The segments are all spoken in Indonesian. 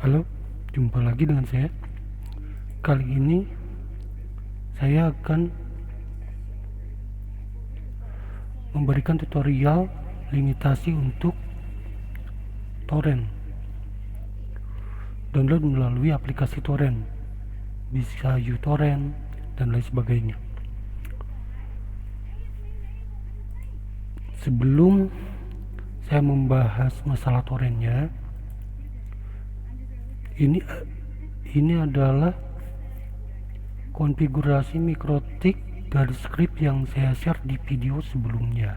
Halo, jumpa lagi dengan saya. Kali ini saya akan memberikan tutorial limitasi untuk torrent. Download melalui aplikasi torrent, bisa uTorrent dan lain sebagainya. Sebelum saya membahas masalah torrentnya, ini adalah konfigurasi mikrotik dari script yang saya share di video sebelumnya,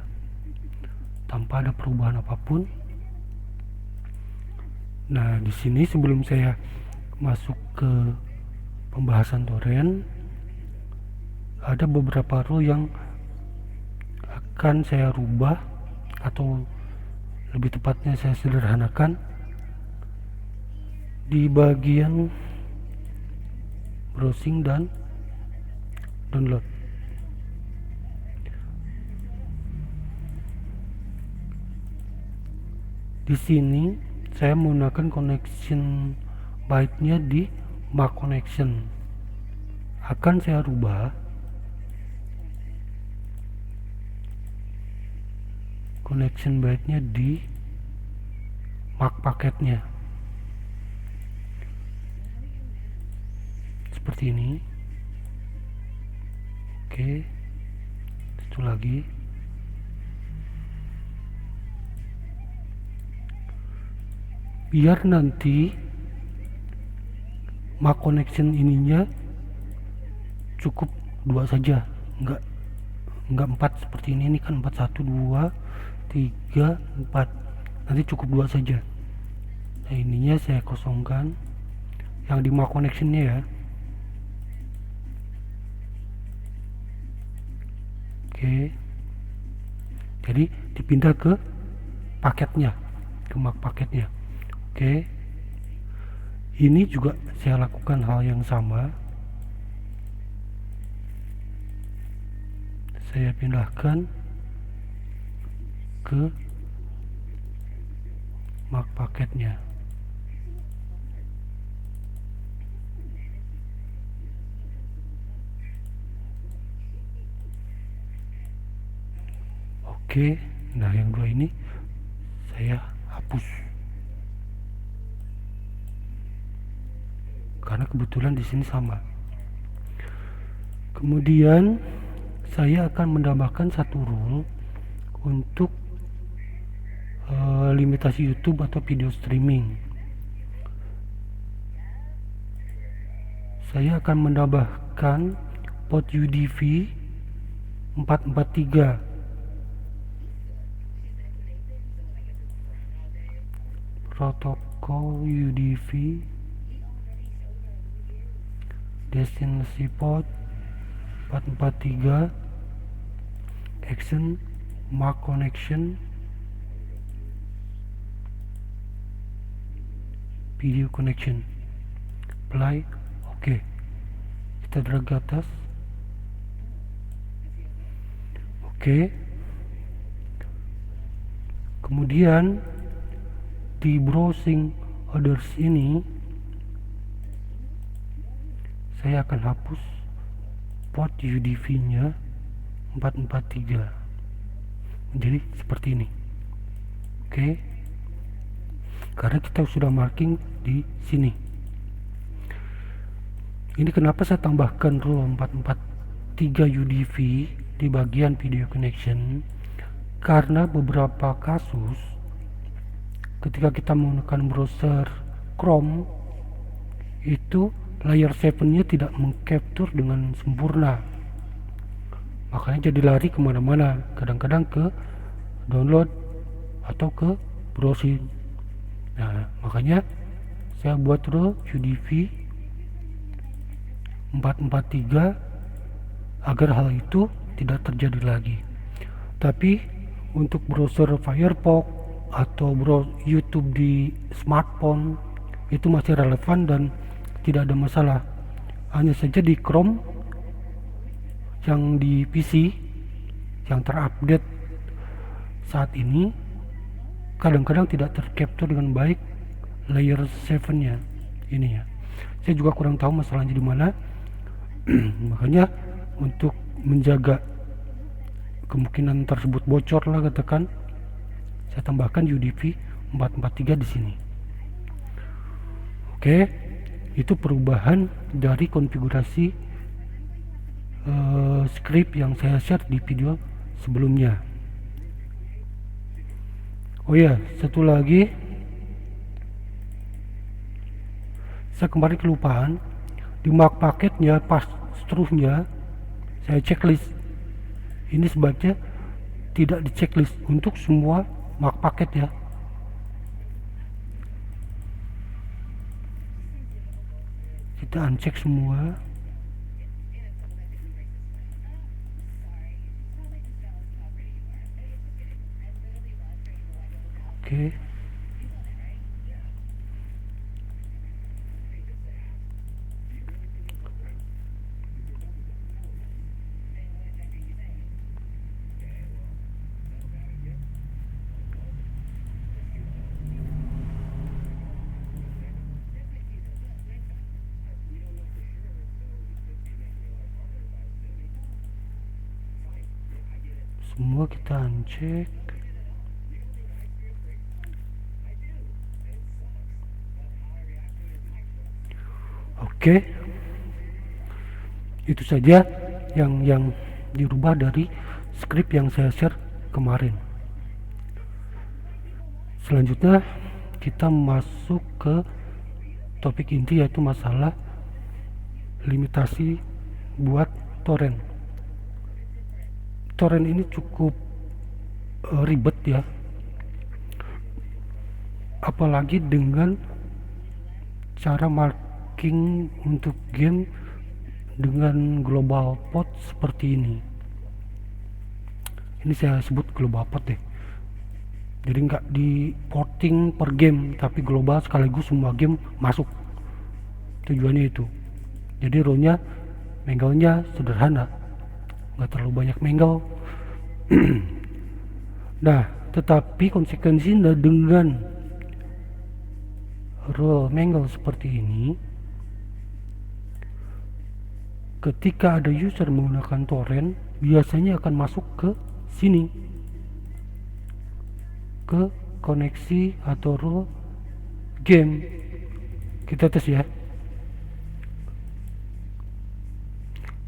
tanpa ada perubahan apapun. Nah, di sini sebelum saya masuk ke pembahasan torrent, ada beberapa rule yang akan saya rubah, atau lebih tepatnya saya sederhanakan di bagian browsing dan download. Di sini saya menggunakan connection byte-nya di Mac connection. Akan saya rubah connection byte-nya di Mac paketnya. Seperti ini. Oke. Satu lagi. Biar nanti Mac connection ininya cukup 2 saja, enggak 4 seperti ini kan 4, 1, 2, 3, 4. Nanti cukup 2 saja. Nah, ininya saya kosongkan yang di Mac connectionnya ya. Oke. Jadi dipindah ke paketnya, ke Mac paketnya. Oke, ini juga saya lakukan hal yang sama. Saya pindahkan ke Mac paketnya. Oke, nah yang dua ini saya hapus. Karena kebetulan di sini sama. Kemudian saya akan menambahkan satu rule untuk limitasi YouTube atau video streaming. Saya akan menambahkan port UDP 443. Protokol UDP destinasi port 443 action Mac connection video connection apply. Oke, kita drag ke atas. Oke, kemudian di browsing others ini saya akan hapus port UDP nya 443 menjadi seperti ini. Oke, karena kita sudah marking di sini. Ini kenapa saya tambahkan rule 443 UDP di bagian video connection, karena beberapa kasus ketika kita menggunakan browser Chrome itu layer 7-nya tidak mengcapture dengan sempurna, makanya jadi lari kemana-mana, kadang-kadang ke download atau ke browsing. Nah, makanya saya buat rule UDP 443 agar hal itu tidak terjadi lagi. Tapi untuk browser Firefox atau browser YouTube di smartphone itu masih relevan dan tidak ada masalah. Hanya saja di Chrome yang di PC yang terupdate saat ini kadang-kadang tidak tercapture dengan baik layer 7-nya. ini ya. Saya juga kurang tahu masalahnya di mana. Makanya untuk menjaga kemungkinan tersebut bocor lah katakan, saya tambahkan UDP 443 di sini. Oke, itu perubahan dari konfigurasi script yang saya share di video sebelumnya. Oh ya, satu lagi, saya kemarin kelupaan di mark paketnya pas seterusnya saya checklist. Ini sebabnya tidak di checklist untuk semua mark paket ya. Kita uncheck semua. Oke. Semua kita uncheck. Oke. Itu saja yang dirubah dari script yang saya share kemarin. Selanjutnya kita masuk ke topik inti, yaitu masalah limitasi buat torrent. Torrent ini cukup ribet ya, apalagi dengan cara marking untuk game dengan global pot seperti ini. Ini saya sebut global pot deh, jadi nggak di porting per game tapi global sekaligus semua game masuk. Tujuannya itu, jadi row-nya menggelnya sederhana, nggak terlalu banyak mengel. Nah, tetapi konsekuensinya dengan row mengel seperti ini, ketika ada user menggunakan torrent, biasanya akan masuk ke sini, ke koneksi atau row game. Kita tes ya,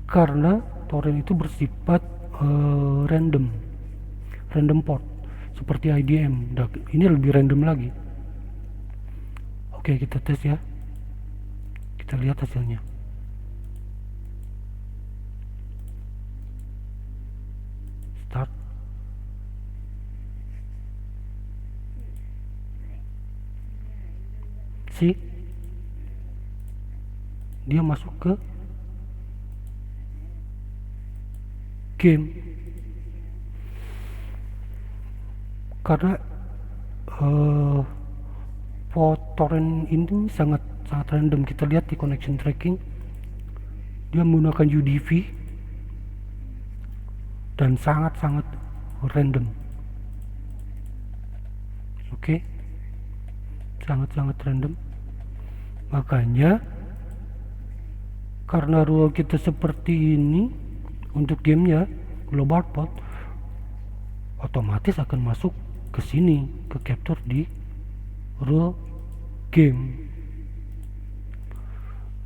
karena torrent itu bersifat random port seperti IDM. Ini lebih random lagi. Oke, kita tes ya, kita lihat hasilnya. Start. See, dia masuk ke game karena torrent ini sangat random. Kita lihat di connection tracking, dia menggunakan UDP dan sangat random. Oke, sangat random. Makanya karena rule kita seperti ini untuk gamenya global pot, otomatis akan masuk ke sini, ke capture di rule game.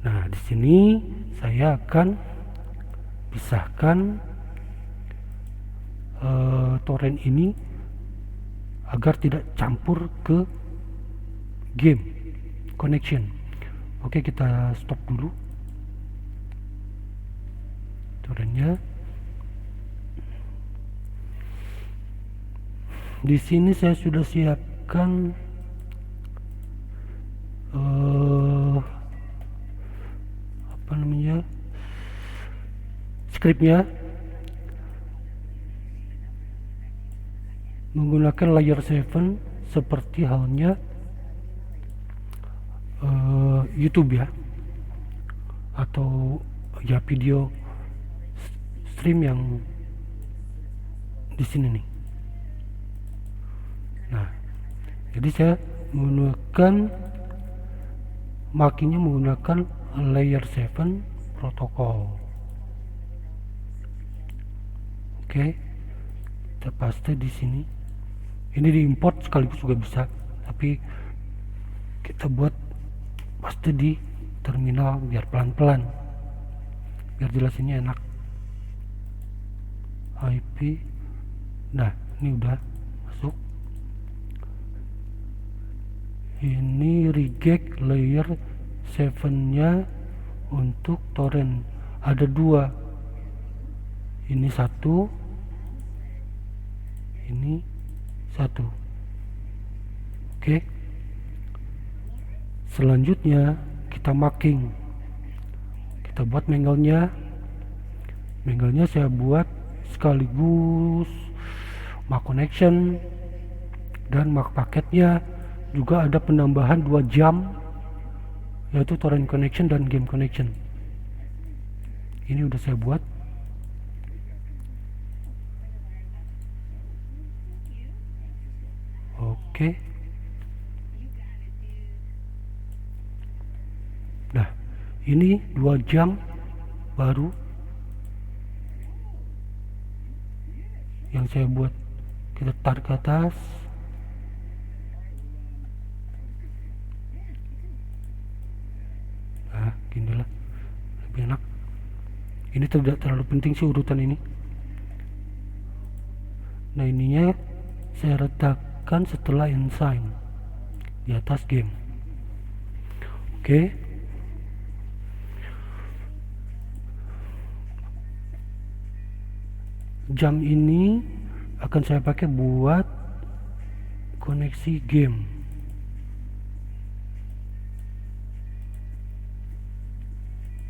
Nah, di sini saya akan pisahkan torrent ini agar tidak campur ke game connection. Oke, kita stop dulu torrentnya. Di sini saya sudah siapkan scriptnya menggunakan layer 7 seperti halnya YouTube ya, atau ya video stream yang di sini nih. Nah, jadi saya menggunakan makinnya menggunakan layer 7 protokol. Oke, kita paste di sini. Ini diimport sekaligus juga bisa, tapi kita buat paste di terminal biar pelan-pelan, biar jelasinnya enak. IP. Nah, ini udah masuk. Ini reject layer 7 nya untuk torrent. Ada dua. Ini satu, ini satu. Oke. Selanjutnya kita marking. Kita buat mangle-nya. Mangle-nya saya buat sekaligus mark connection, dan mark paketnya juga ada penambahan 2 jam, yaitu torrent connection dan game connection. Ini udah saya buat. Oke. Nah, ini 2 jam baru yang saya buat. Kita tarik ke atas. Nah, ginilah, lebih enak. Ini tidak terlalu penting sih urutan ini. Nah, ininya saya letakkan setelah ensign di atas game. Oke. Jam ini akan saya pakai buat koneksi game.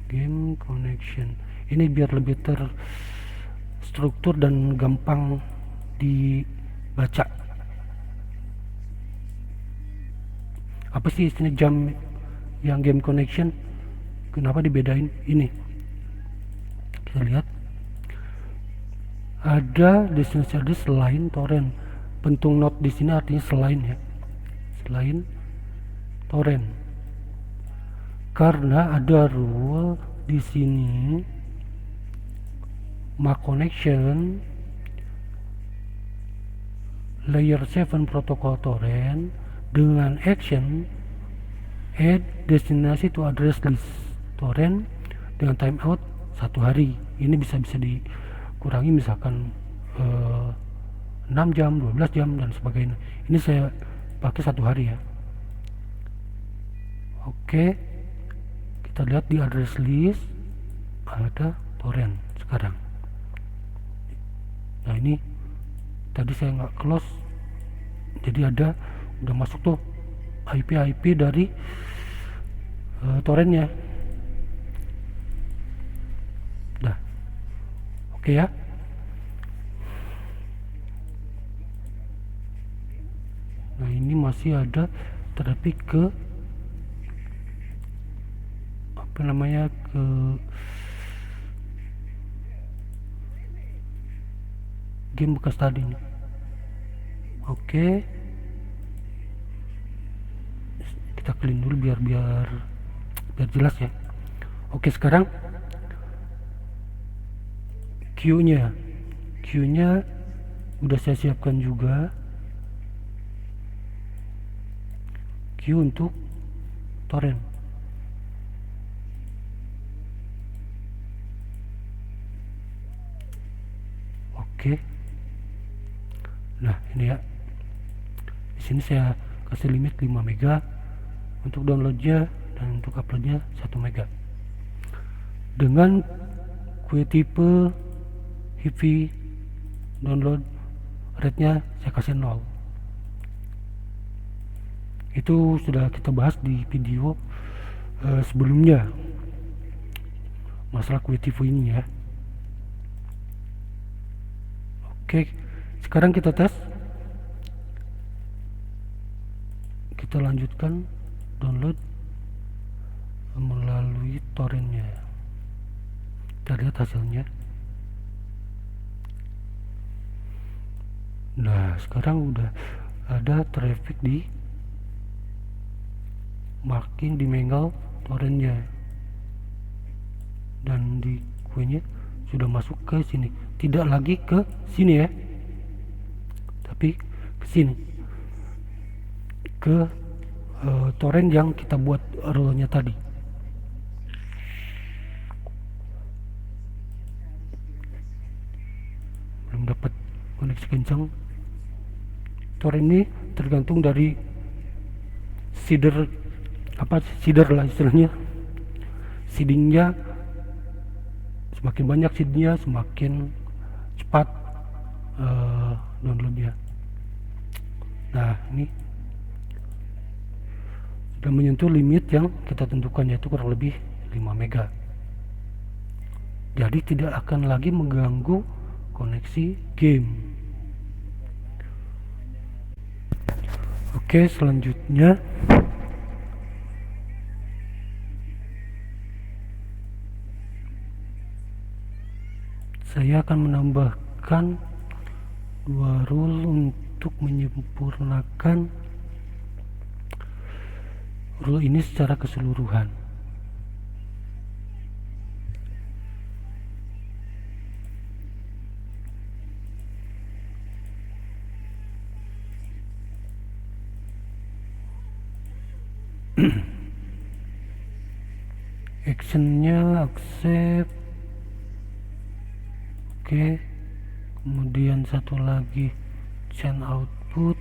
Game connection. Ini biar lebih terstruktur dan gampang dibaca. Apa sih istilah jam yang game connection? Kenapa dibedain? Ini kita lihat, ada destination address selain torrent. Pentung not di sini artinya selain, ya, selain torrent. Karena ada rule di sini, mark connection layer 7 protocol torrent dengan action add destinasi to address list torrent dengan timeout 1 hari. Ini bisa dikurangi, misalkan 6 jam, 12 jam dan sebagainya. Ini saya pakai 1 hari, ya. Oke, kita lihat di address list ada torrent sekarang. Nah, ini tadi saya nggak close, jadi udah masuk tuh IP dari torrentnya. Dah, oke ya. Nah, ini masih ada tetapi ke ke game bekas tadi nih. Oke, kita clean dulu biar jelas, ya. Oke, sekarang queue-nya udah saya siapkan juga. Queue untuk torrent. Oke. Nah, ini ya. Di sini saya kasih limit 5 mega untuk downloadnya, dan untuk uploadnya 1 mega. Dengan queue tipe heavy download rate-nya saya kasih 0. Itu sudah kita bahas di video sebelumnya, masalah queue tipe ini, ya. Oke, sekarang kita tes. Kita lanjutkan download melalui torrentnya. Kita lihat hasilnya. Nah, sekarang udah ada traffic di marking di mengel torrentnya, dan di kuenya sudah masuk ke sini, tidak lagi ke sini ya, tapi ke sini, ke torrent yang kita buat rule-nya tadi. Belum dapat koneksi kencang. Torrent ini tergantung dari seeder lah istilahnya, seedingnya. Semakin banyak seednya semakin cepat downloadnya. Nah, ini sudah menyentuh limit yang kita tentukan, yaitu kurang lebih 5 mega. Jadi tidak akan lagi mengganggu koneksi game. Oke, selanjutnya saya akan menambahkan 2 rule untuk menyempurnakan rule ini secara keseluruhan. Actionnya accept. Oke, kemudian satu lagi change output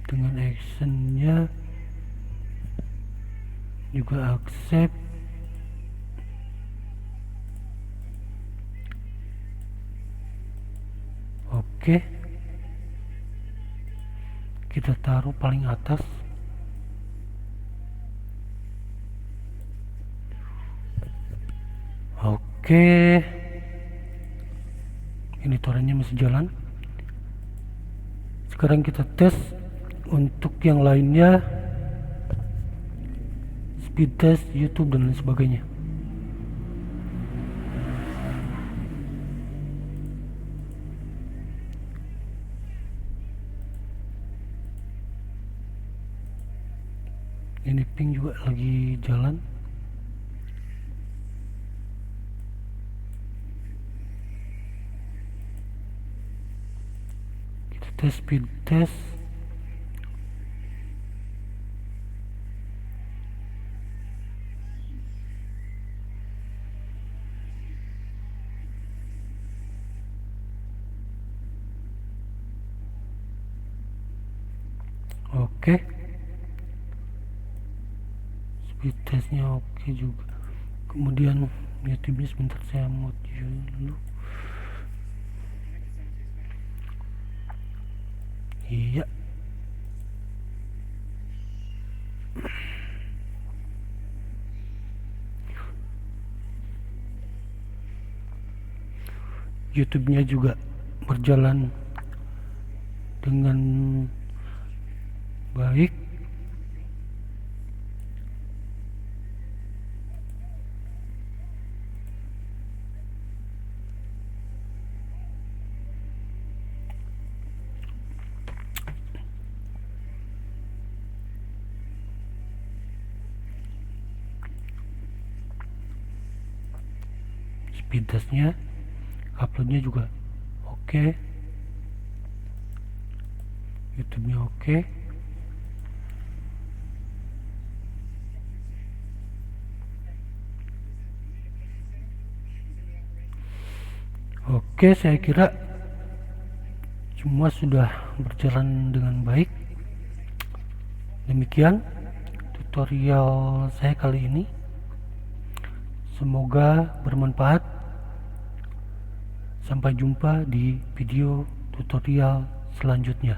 dengan actionnya juga accept. Oke, kita taruh paling atas. Oke, ini torrentnya masih jalan. Sekarang kita tes untuk yang lainnya, speed test, YouTube dan lain sebagainya. Ini ping juga lagi jalan. Kita tes speed test. Oke, speed testnya oke juga. Kemudian YouTube-nya sebentar, saya mau dulu. Iya, YouTube-nya juga berjalan dengan baik. Speed testnya, uploadnya juga oke. YouTube-nya oke. Oke, saya kira semua sudah berjalan dengan baik. Demikian tutorial saya kali ini. Semoga bermanfaat. Sampai jumpa di video tutorial selanjutnya.